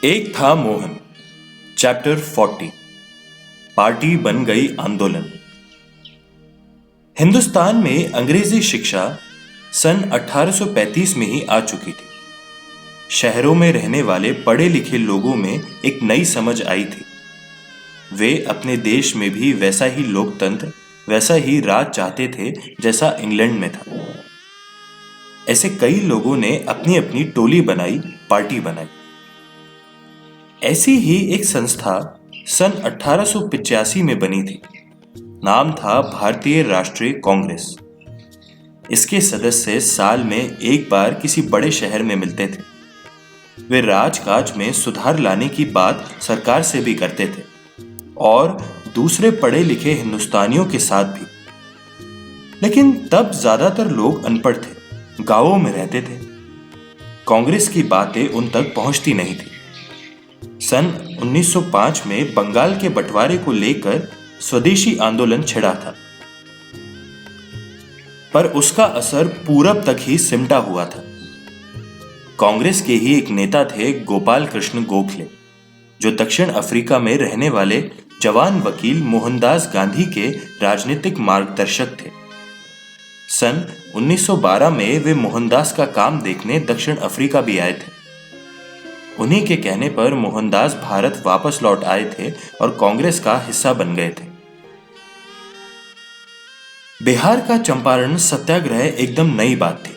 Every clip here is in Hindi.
एक था मोहन। चैप्टर 40। पार्टी बन गई आंदोलन। हिंदुस्तान में अंग्रेजी शिक्षा सन 1835 में ही आ चुकी थी। शहरों में रहने वाले पढ़े लिखे लोगों में एक नई समझ आई थी। वे अपने देश में भी वैसा ही लोकतंत्र, वैसा ही राज चाहते थे जैसा इंग्लैंड में था। ऐसे कई लोगों ने अपनी अपनी टोली बनाई, पार्टी बनाई। ऐसी ही एक संस्था सन 1885 में बनी थी। नाम था भारतीय राष्ट्रीय कांग्रेस। इसके सदस्य साल में एक बार किसी बड़े शहर में मिलते थे। वे राजकाज में सुधार लाने की बात सरकार से भी करते थे और दूसरे पढ़े लिखे हिंदुस्तानियों के साथ भी। लेकिन तब ज्यादातर लोग अनपढ़ थे, गांवों में रहते थे। कांग्रेस की बातें उन तक पहुंचती नहीं थी। सन 1905 में बंगाल के बंटवारे को लेकर स्वदेशी आंदोलन छिड़ा था, पर उसका असर पूरब तक ही सिमटा हुआ था। कांग्रेस के ही एक नेता थे गोपाल कृष्ण गोखले, जो दक्षिण अफ्रीका में रहने वाले जवान वकील मोहनदास गांधी के राजनीतिक मार्गदर्शक थे। सन 1912 में वे मोहनदास का काम देखने दक्षिण अफ्रीका भी आए थे। उन्हीं के कहने पर मोहनदास भारत वापस लौट आए थे और कांग्रेस का हिस्सा बन गए थे। बिहार का चंपारण सत्याग्रह एकदम नई बात थी।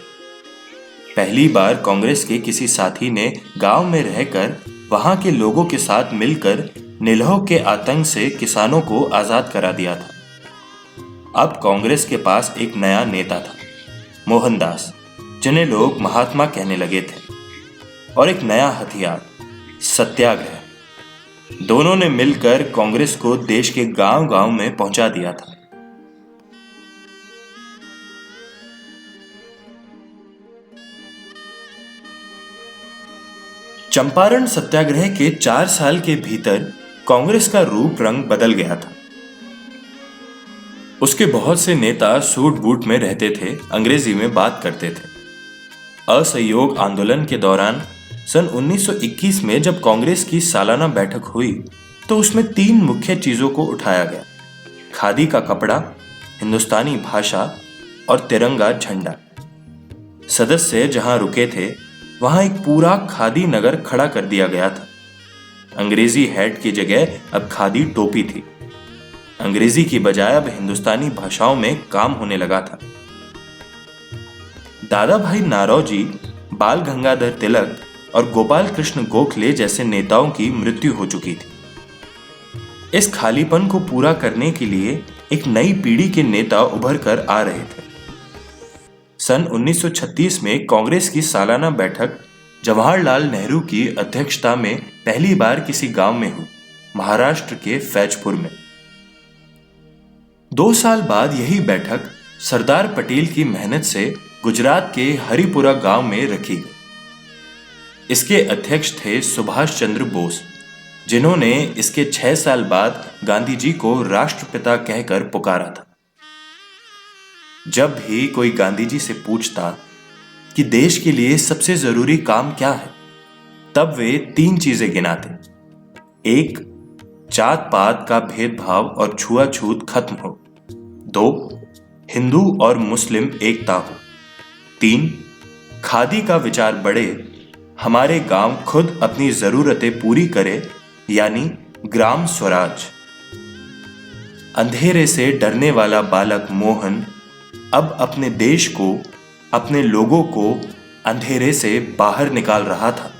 पहली बार कांग्रेस के किसी साथी ने गांव में रहकर वहां के लोगों के साथ मिलकर निलहो के आतंक से किसानों को आजाद करा दिया था। अब कांग्रेस के पास एक नया नेता था, मोहनदास, जिन्हें लोग महात्मा कहने लगे थे, और एक नया हथियार, सत्याग्रह। दोनों ने मिलकर कांग्रेस को देश के गांव-गांव में पहुंचा दिया था। चंपारण सत्याग्रह के 4 साल के भीतर कांग्रेस का रूप रंग बदल गया था। उसके बहुत से नेता सूट बूट में रहते थे, अंग्रेजी में बात करते थे। असहयोग आंदोलन के दौरान सन 1921 में जब कांग्रेस की सालाना बैठक हुई तो उसमें 3 मुख्य चीजों को उठाया गया: खादी का कपड़ा, हिंदुस्तानी भाषा और तिरंगा झंडा। सदस्य जहां रुके थे वहां एक पूरा खादी नगर खड़ा कर दिया गया था। अंग्रेजी हैट की जगह अब खादी टोपी थी। अंग्रेजी की बजाय अब हिंदुस्तानी भाषाओं में काम होने लगा था। दादा भाई नारौजी, बाल गंगाधर तिलक और गोपाल कृष्ण गोखले जैसे नेताओं की मृत्यु हो चुकी थी। इस खालीपन को पूरा करने के लिए एक नई पीढ़ी के नेता उभर कर आ रहे थे। सन 1936 में कांग्रेस की सालाना बैठक जवाहरलाल नेहरू की अध्यक्षता में पहली बार किसी गांव में हुई, महाराष्ट्र के फैजपुर में। 2 साल बाद यही बैठक सरदार पटेल की मेहनत से गुजरात के हरिपुरा गांव में रखी गई। इसके अध्यक्ष थे सुभाष चंद्र बोस, जिन्होंने इसके 6 साल बाद गांधी जी को राष्ट्रपिता कहकर पुकारा था। जब भी कोई गांधी जी से पूछता कि देश के लिए सबसे जरूरी काम क्या है, तब वे 3 चीजें गिनाते: 1. जात पात का भेदभाव और छुआछूत खत्म हो। 2. हिंदू और मुस्लिम एकता हो। 3. खादी का विचार बढ़े, हमारे गांव खुद अपनी जरूरतें पूरी करे, यानी ग्राम स्वराज। अंधेरे से डरने वाला बालक मोहन अब अपने देश को, अपने लोगों को अंधेरे से बाहर निकाल रहा था।